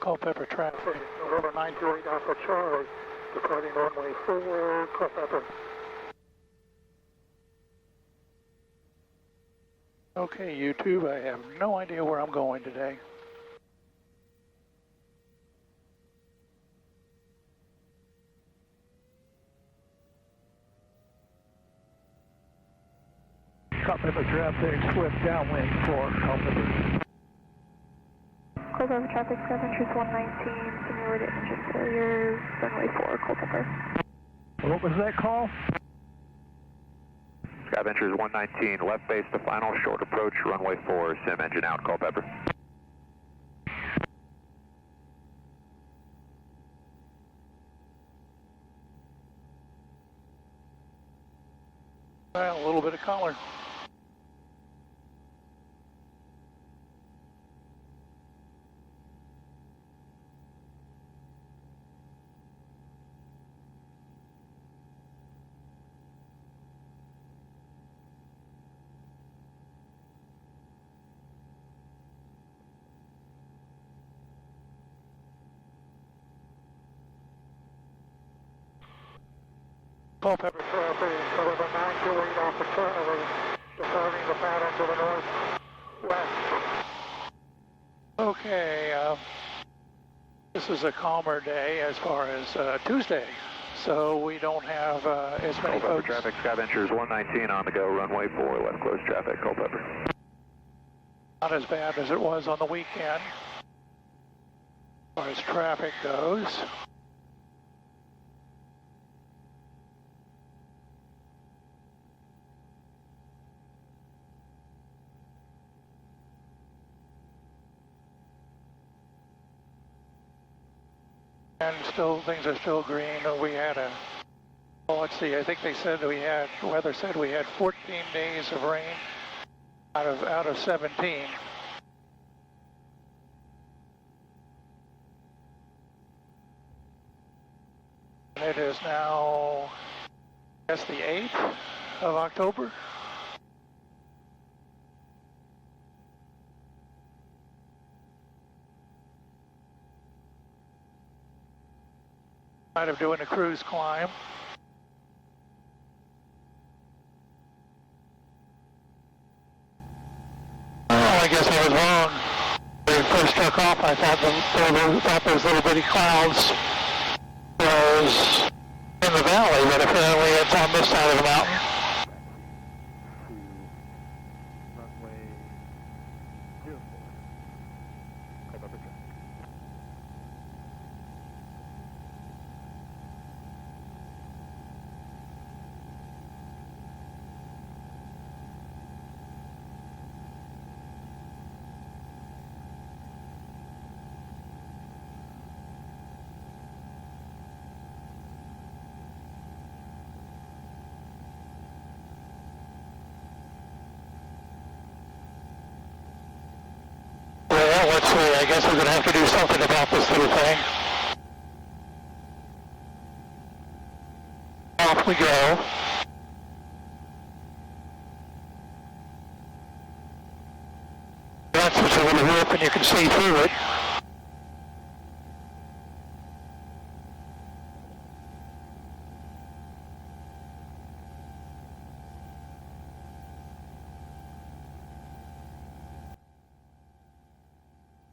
Culpeper traffic, November 928 Alpha Charlie, departing runway 4, Culpeper. Okay, YouTube, I have no idea where I'm going today. Culpeper traffic, swift downwind for Culpeper. Culpeper traffic, sky entries 119, simulated engine failure, runway 4, Culpeper. What was that call? Sky Ventures 119, left base to final, short approach, runway 4, sim engine out, Culpeper. Well, a little bit of color. Culpeper traffic, November 928 Alpha Charlie, departing the pattern to the northwest. Okay, this is a calmer day as far as Tuesday, so we don't have as many Culpeper folks. traffic, Sky Ventures 119 on the go, runway 4, left close traffic, Culpeper. Not as bad as it was on the weekend, as far as traffic goes. And still, things are still green. We had let's see, I think they said we had, weather said we had 14 days of rain out of 17. And it is now, I guess, the 8th of October. Of doing a cruise climb. Oh, I guess I was wrong. When we first took off, I thought those little bitty clouds was in the valley, but apparently it's on this side of the mountain. Let's see, I guess we're going to have to do something about this little thing. Off we go. That's just a little rip and you can see through it.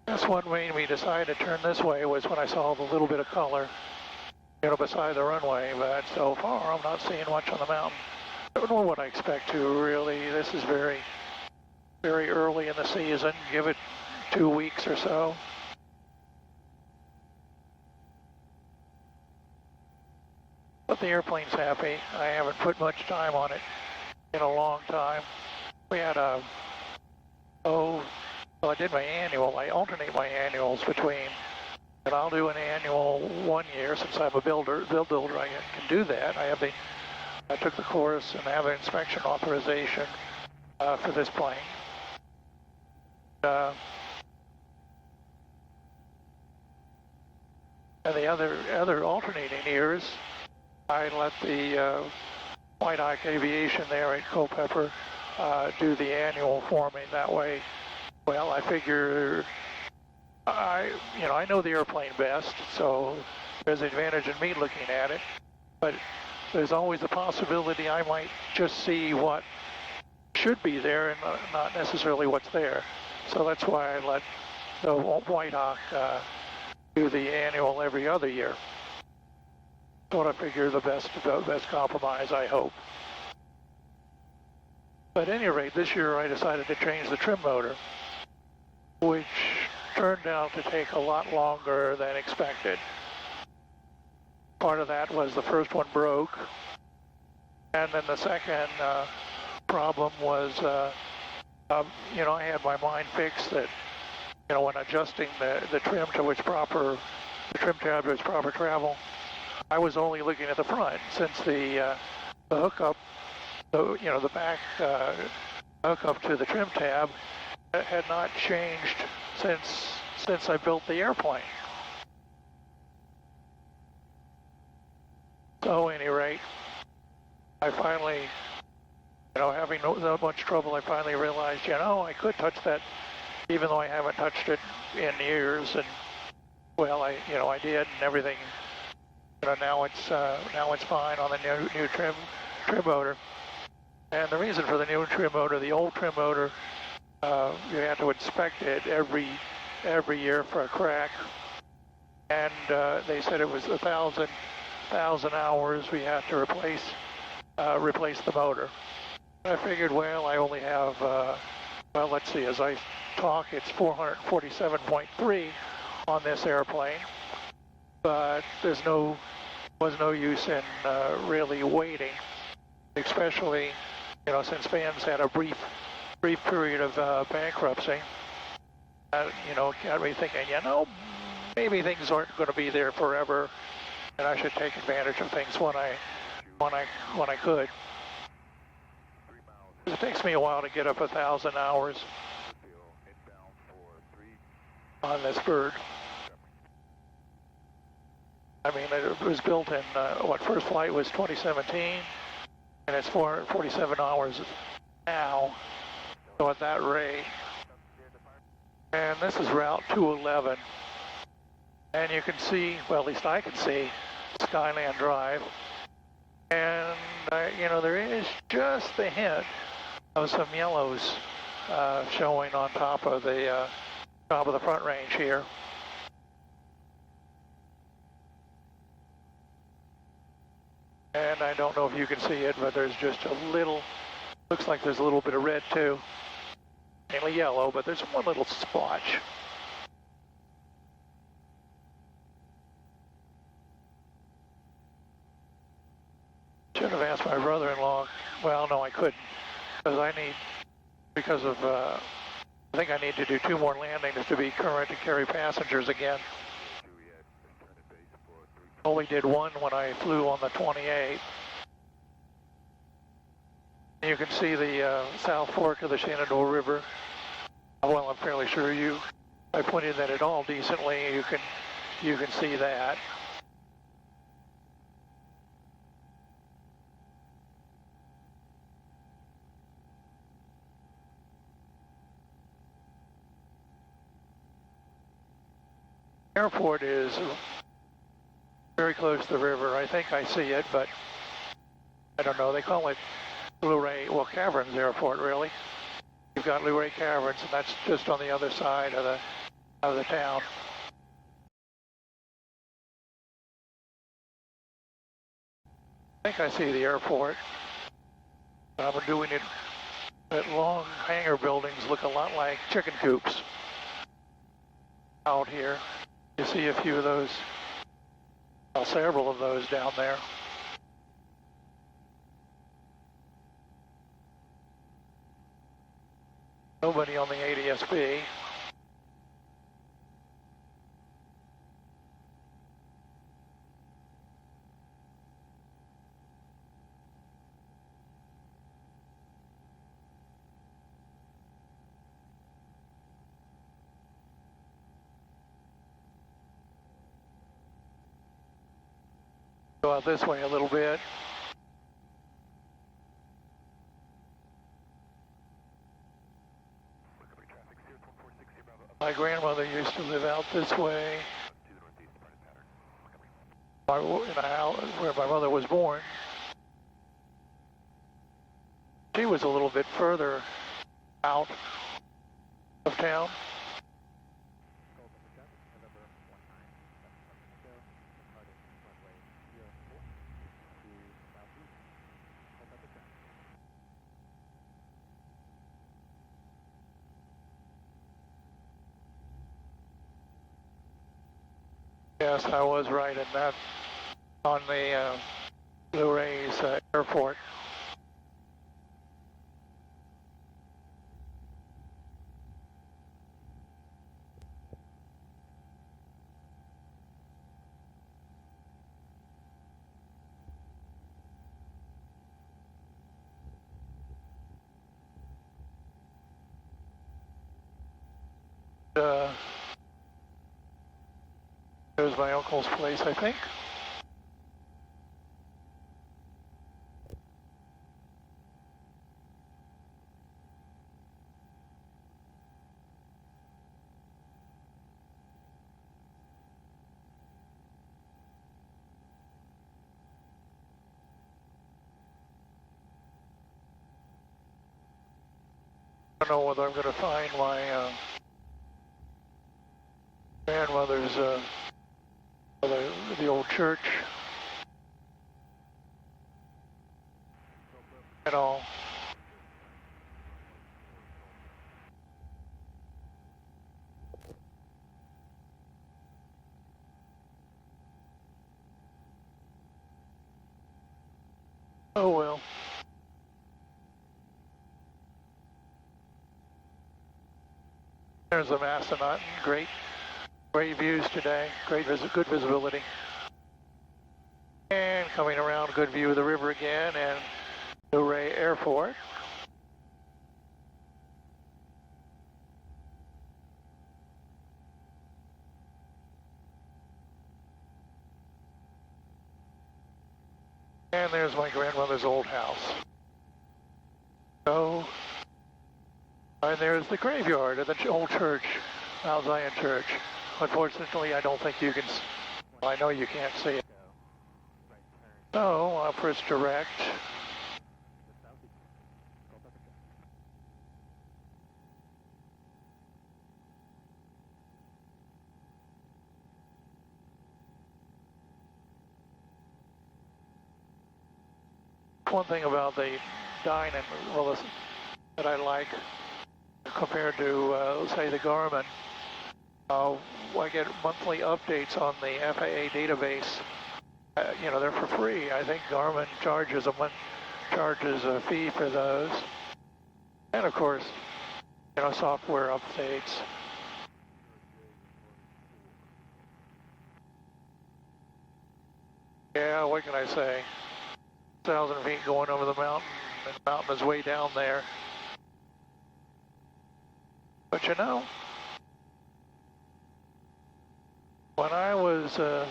That's one way we decided to turn this way was when I saw the little bit of color, beside the runway, but so far I'm not seeing much on the mountain. I don't know what I expect to really. This is very, very early in the season. Give it 2 weeks or so. But the airplane's happy. I haven't put much time on it in a long time. We had well, I did my annual. I alternate my annuals between, and I'll do an annual 1 year since I'm a build builder. I can do that. I took the course and have an inspection authorization for this plane. And the other alternating years, I let the White Hawk Aviation there at Culpeper do the annual for me. That way, well, I figure I know the airplane best, so there's an advantage in me looking at it, but there's always the possibility I might just see what should be there and not necessarily what's there. So that's why I let the White Hawk do the annual every other year. What I figure the best compromise, I hope. But at any rate, this year I decided to change the trim motor, which turned out to take a lot longer than expected. Part of that was the first one broke, and then the second problem was, I had my mind fixed that, when adjusting the trim to the trim tab to its proper travel, I was only looking at the front, since the hookup, the back hookup to the trim tab had not changed since I built the airplane. So at any rate, I finally, having no much trouble, I finally realized, I could touch that, even though I haven't touched it in years. And well, I did, and everything. Now it's fine on the new trim motor. And the reason for the new trim motor, the old trim motor, you had to inspect it every year for a crack, and they said it was 1,000 hours we had to replace the motor. I figured, well, I only have, let's see, as I talk, it's 447.3 on this airplane, but was no use in really waiting, especially, since Vans had a brief period of bankruptcy. Got me thinking, maybe things aren't going to be there forever, and I should take advantage of things when I could. It takes me a while to get up 1,000 hours on this bird. I mean, it was built in, first flight was 2017, and it's 447 hours now, so at that rate. And this is Route 211, and you can see, well, at least I can see, Skyland Drive, and, there is just the hint of some yellows showing on top of the front range here. And I don't know if you can see it, but there's just a little, looks like there's a little bit of red too. Mainly yellow, but there's one little splotch. Should have asked my brother-in-law. Well, no, I couldn't, because I think I need to do 2 more landings to be current to carry passengers again. Only did one when I flew on the 28th. You can see the South Fork of the Shenandoah River. Well, I'm fairly sure I pointed that at all decently. You can see that. Airport is very close to the river. I think I see it, but I don't know. They call it Caverns Airport, really. You've got Luray Caverns, and that's just on the other side of the town. I think I see the airport. I'm doing it. That long hangar buildings look a lot like chicken coops out here. You see a few of those, well, several of those down there. Nobody on the ADSB. Go out this way a little bit. I grandmother used to live out this way. In the house where my mother was born. She was a little bit further out of town. Yes, I was right in that on the Blu-rays airport. There's my uncle's place, I think. I don't know whether I'm going to find my grandmother's, the old church at all. Oh well. There's the Massanutten. Great views today. Good visibility. And coming around, good view of the river again, and Luray Airport. And there's my grandmother's old house. So, and there's the graveyard of the old church, Mount Zion Church. Unfortunately, I don't think you can, well, I know you can't see it. So, I'll press direct. One thing about the Dine and Willis that I like compared to, say, the Garmin, I get monthly updates on the FAA database. You know, they're for free. I think Garmin charges a fee for those. And of course, you know, software updates. Yeah, what can I say? 1,000 feet going over the mountain, and the mountain is way down there. But you know, when I was a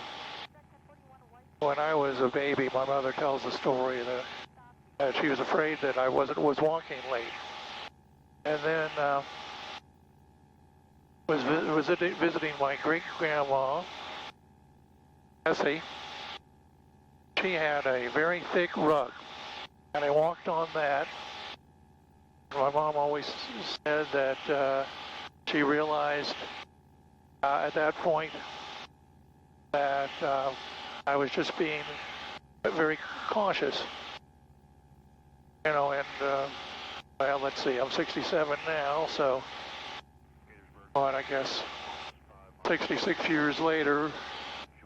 baby, my mother tells the story that she was afraid that I was walking late, and then was visiting my great grandma, Essie. She had a very thick rug, and I walked on that. My mom always said that she realized at that point that I was just being very cautious. You know, and well, let's see, I'm 67 now, so, but I guess 66 years later,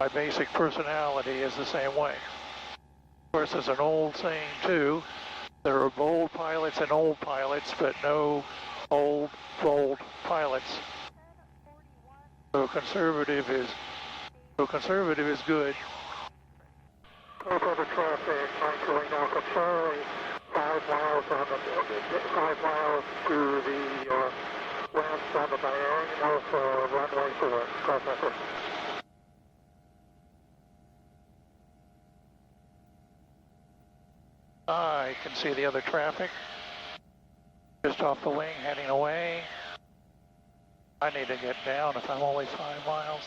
my basic personality is the same way. Of course, there's an old saying too, there are bold pilots and old pilots, but no old, bold pilots. So conservative is good. Over traffic, going off of Charlie, 5 miles to the west on the diagonal for runway 4, cross record. I can see the other traffic just off the wing heading away. I need to get down if I'm only 5 miles.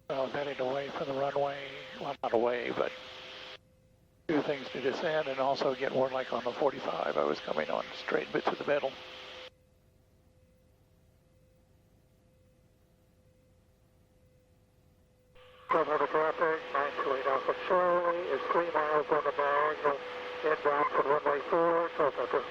I was heading away from the runway, well, not away, but two things to descend and also get more like on the 45. I was coming on straight bit to the middle. Cover traffic, 928 Alpha Charlie is 3 miles on the diagonal, inbound from runway 4, Cover.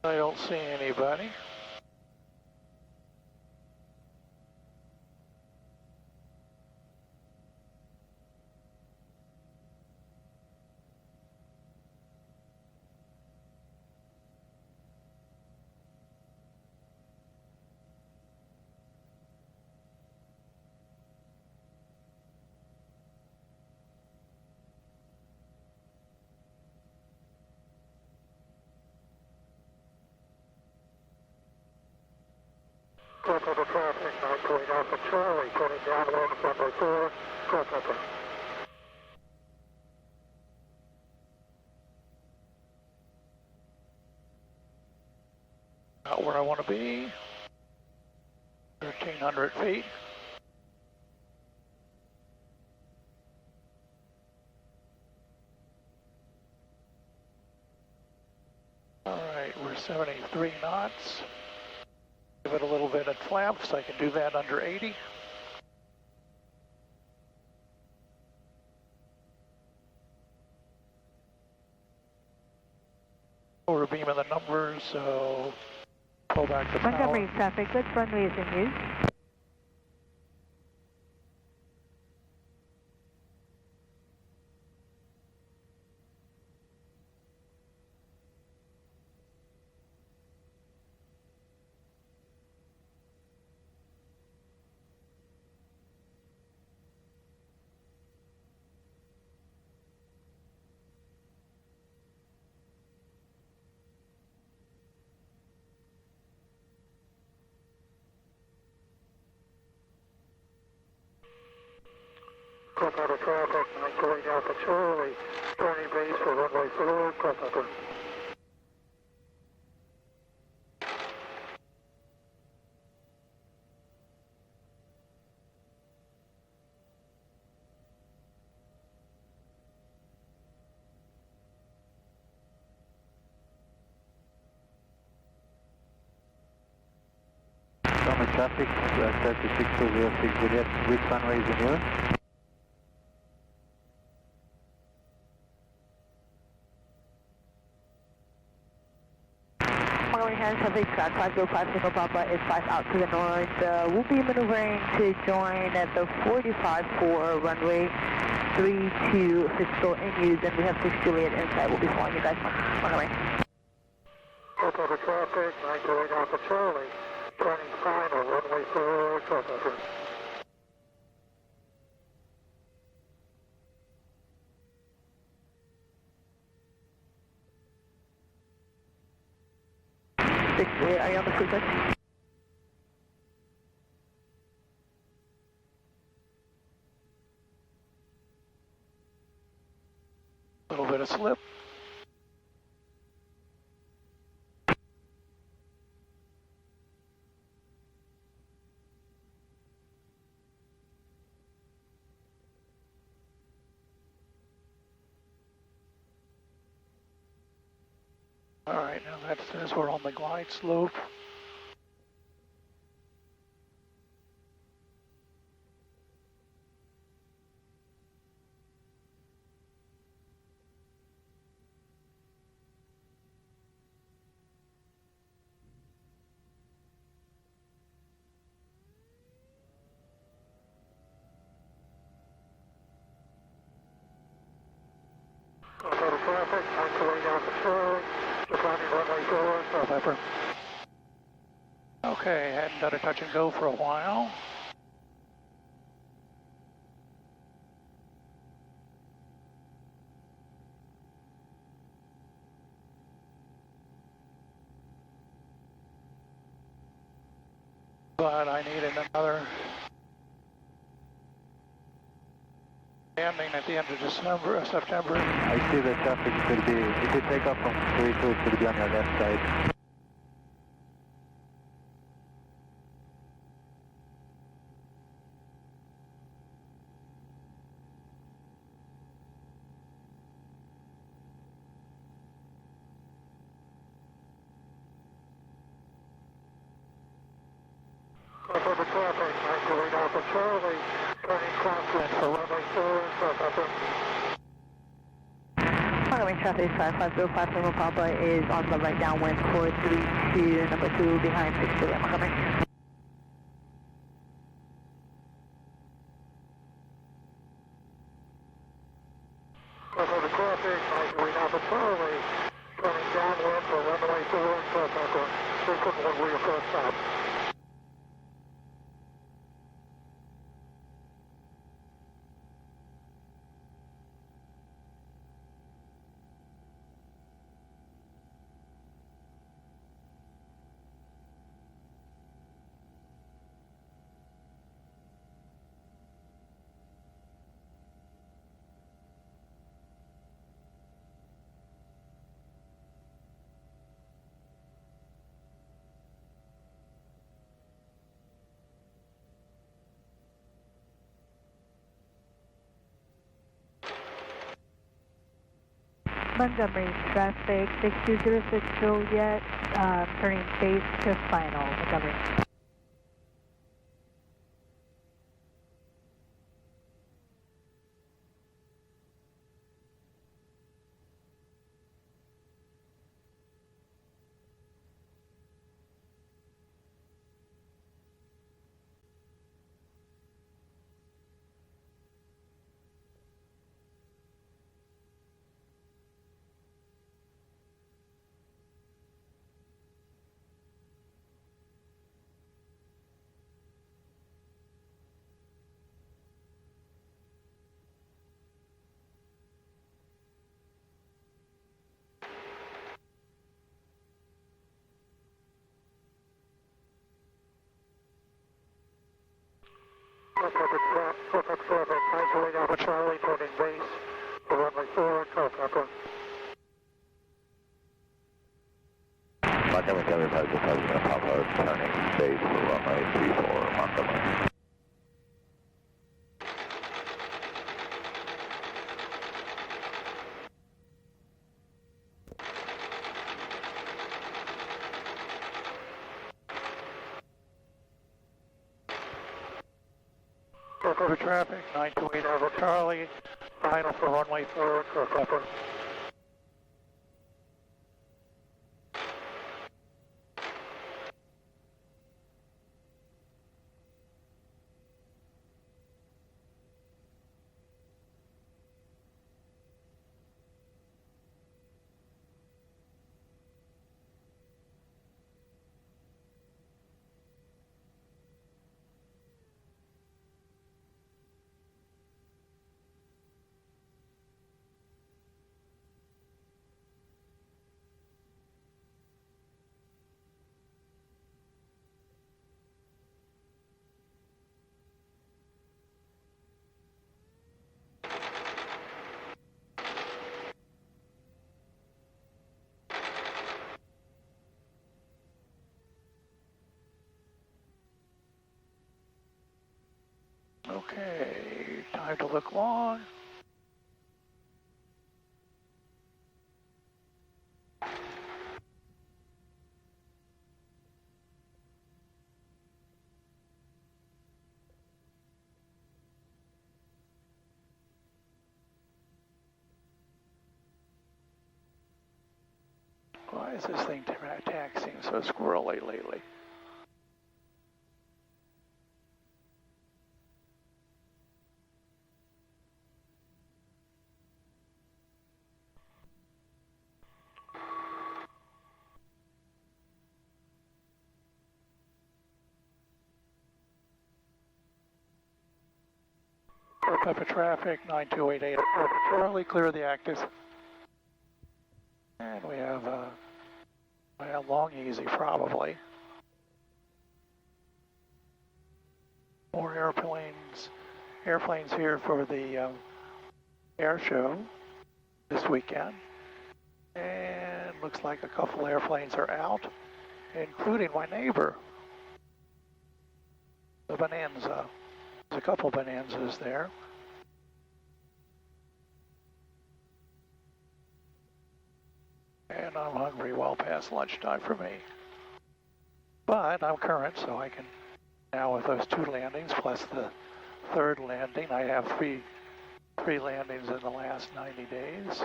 I don't see anybody. Cover traffic, 928 Alpha Charlie, turning downwind, runway 4, Cover. Not where I want to be. 1,300 feet. All right, we're 73 knots. Give it a little bit of flaps. I can do that under 80. We're beaming the numbers, so pull back the power. Montgomery traffic, which runway is in use? Cover traffic, 928 Alpha Charlie, turning base for runway 4, Cover. Common traffic, 3606 Juliet, which runway is in use? Montgomery Harris, traffic, Scott 505 Single Papa is 5 out to the north. We'll be maneuvering to join at the 45 for runway 32 physical in use, and we have 6 Juliet inside. We'll be following you guys. Montgomery. Cover traffic, 928 Alpha Charlie, turning final, runway 4, Cover. Are you on the frequency? of slip. All right, now that says we're on the glide slope. Total traffic, isolating out control, departing runway 4, Pepper. Okay, hadn't done a touch and go for a while. But I needed another landing at the end of September. I see the traffic should be, if you take off from 32, it should be on your left side. Total traffic, isolating out control, turning crosswind for runway 4, Pepper. Incoming traffic 5505 Lima Papa is on the right downwind 432, number 2 behind 6 Juliet. Coming. Total traffic, isolating out control, turning downwind for runway 4, Pepper. Frequent when we approach stop. Montgomery traffic 6206 Juliet, turning base to final. Montgomery. Perfect traffic, isolating out Charlie, turning base for runway 4, Pepper. Montgomery 5505 Lima Papa, turning base for runway 34, Montgomery. Over traffic, 928 over Charlie, final for runway 4, Pepper. Okay, time to look long. Why is this thing taxiing so squirrely lately? Pepper traffic, 9288. Charlie, clear the active. And we have a long easy probably. More airplanes here for the air show this weekend. And looks like a couple airplanes are out, including my neighbor, the Bonanza. There's a couple Bonanzas there. And I'm hungry well past lunchtime for me. But I'm current, so I can, now with those 2 landings plus the 3rd landing, I have three landings in the last 90 days.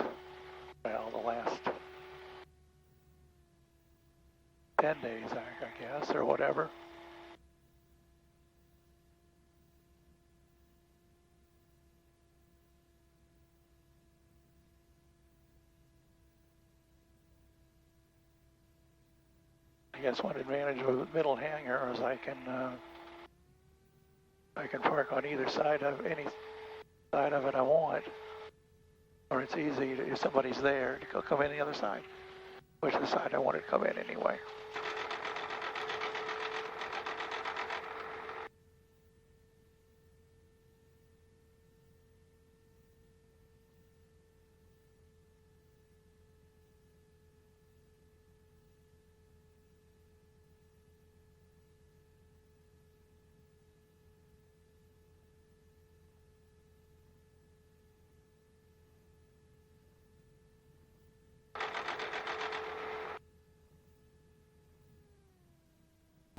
Well, the last 10 days, I guess, or whatever. I guess one advantage of a middle hangar is I can park on either side of any side of it I want, or it's easy to, if somebody's there to come in the other side, which is the side I wanted to come in anyway.